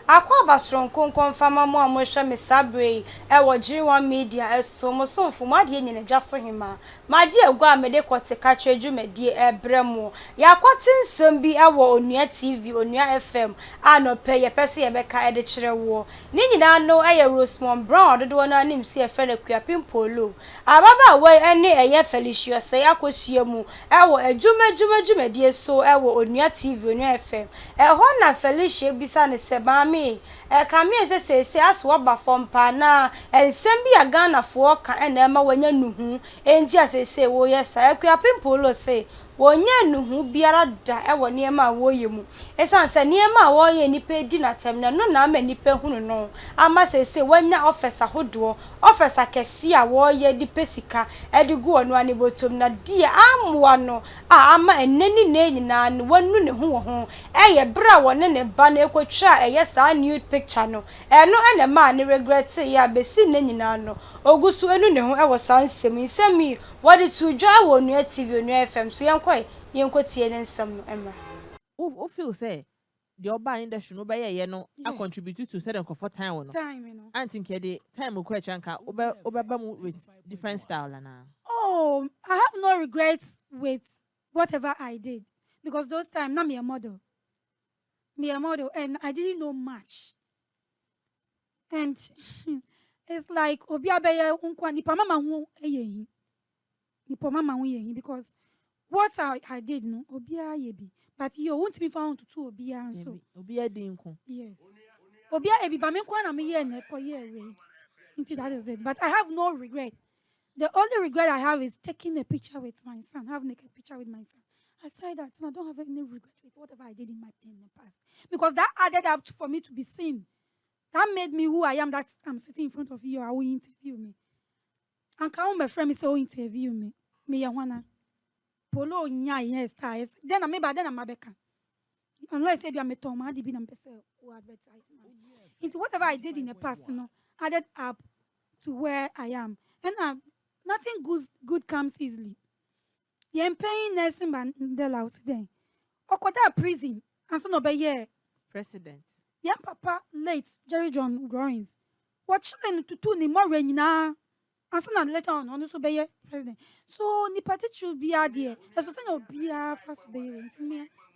akwa basron konkon fama mo amhwe me sabre e wo G1 media eso mo so mfumo ade nyine dwaso hima maji egwa amede kote ka twedwumadi ebremo yakwati nsem bi e wo onua TV onua FM anope ye pese ye beka ede kire wo ni nyina no eye Rosemond Brown dodo na anim si efe na Akuapem Poloo ababa we ene eye Felicia say akohia mu e wo adwumadi eso e wo onua TV onua FM ho na Felicia bisa ne sebame kame se aso ba fompa na ensem bi agana fo ka na ema wanya nuhu enti asese wo yesa Akuapem Poloo say wonya nuhu biara da e wo niema wo yemu esanse niema wo ye nipa di na tem na no na ama nipa hunu no ama sese wonya officer hodo officer kesi a wo ye di pesika edigu onu ani botom na die amwa no ama enani na nyina no wanu ne ho ho eye bra wone ne ba na ekotwa eye sa nude picture no eno ene ma ne regret ya besi ne nyina no ogusu enu ne ho e wo sansem nsemi wadi tujwa wo nu TV nu FM so yenkotie ne nsem no emra o feel say the oba industry no be ye no a contribute to certain comfort time no time no anti nke the time ko chanka obeba mu with different style na. Oh, I have no regrets with whatever I did because those time na me a model and I didn't know much and it's like obi abeye unkwa nipa mama hu eyehin nipa mama hu eyehin because what I did no obi ayebi but you won't be found to obi so obi adinku yes obi ayebi ba me kwa na me ye na ekoye we into that is it but I have no regret. The only regret I have is taking a picture with my son, having a picture with my son. Aside that, I don't have any regret with whatever I did in the past because that added up for me to be seen. That made me who I am, that I'm sitting in front of you, or will interview me. And come my friend say, interview me. Me yawana. Polo nya yes ties. Then I'm Abeka. Unless I say I'm a Toma, the bin who advertisement. Into whatever I did in the past, added up to where I am. And nothing good comes easily. You're paying Nelson Mandela house then. Okoda prison. And so no be president. Yeah, Papa, late, Jerry John Groins. What children to two ni more rain na? And so later on also be president. So ni party should be there. As was saying, be first be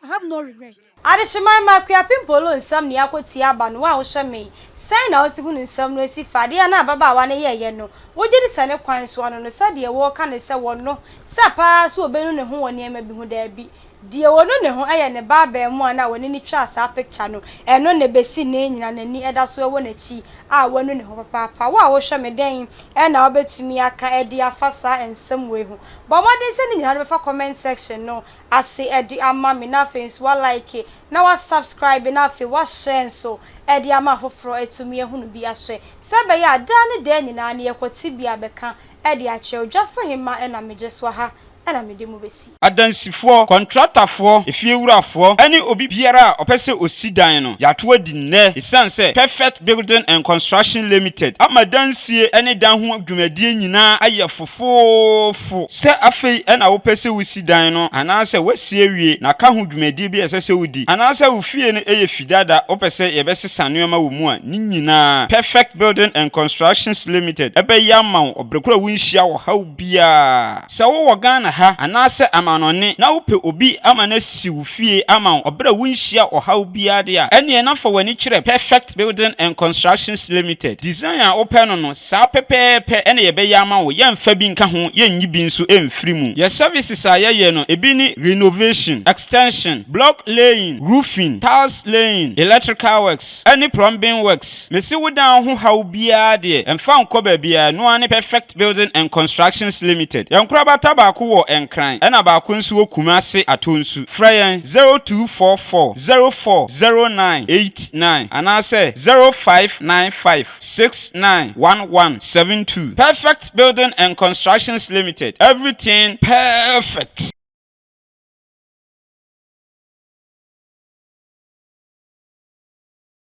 I have no regrets. Adeshima Akuapem Poloo nsam ni akoti aba no wa wo hweme. Sai na osigu nsam no esi fade na baba wa ne ye no. Wo gidi sane kwan so no no sade wo ka ne se wo no. Sapa so obenu ne ho woni ema bi hu da bi. Die wono ne ho aye ne baba mu ana woni ni twa sa picture no eno ne besi ne nyina nani eda so ewo na chi a wono ne ho papa wa wo hweme den e na obetumi aka edi afasa ensem we ho but what they say ni nyina be fa comment section no ase edi ama me na fence wa like na wa subscribe na fe wa share so edi ama foforo etumi ehunu bi ahwe sebe ya da ne de nyina na yekwoti bia beka edi ache odwaso hima e na mejeswa ha ana me demu besi adansifo contractorfo efiewurafo ani obi biara opese osidan no yato adi nne isanse Perfect Building and Construction Limited amadansie ene dan ho adwumadie nyina aye fofofo se afei ena wopese wosidan no anase wasie wie na ka ho adwumadie bi esese wudi anase wo fie ne eye fidada opese yebesesa nneoma wo mu a ni nyina Perfect Building and Constructions Limited ebe yama obrekura wunhia wo haw bia se wo Ghana ha anase amanone na upe obi amana siwu fie ama obra wunhia ohaw biade a ene na fa wani kire Perfect Building and Constructions Limited design a open no sa pepepe ene ye be yama wo yemfa bi nka ho yenyi bi nso emfiri mu ye services a ye no ebi ni renovation, extension, block laying, roofing, tiles laying, electrical works, any plumbing works mesi wodan ho haw biade emfa nko ba bia no ane Perfect Building and Constructions Limited yankura bata ba ko enkran ena ba ko nso Kumase atonsu frayen 0244 040989 anase 0595691172 Perfect Building and Constructions Limited, everything perfect.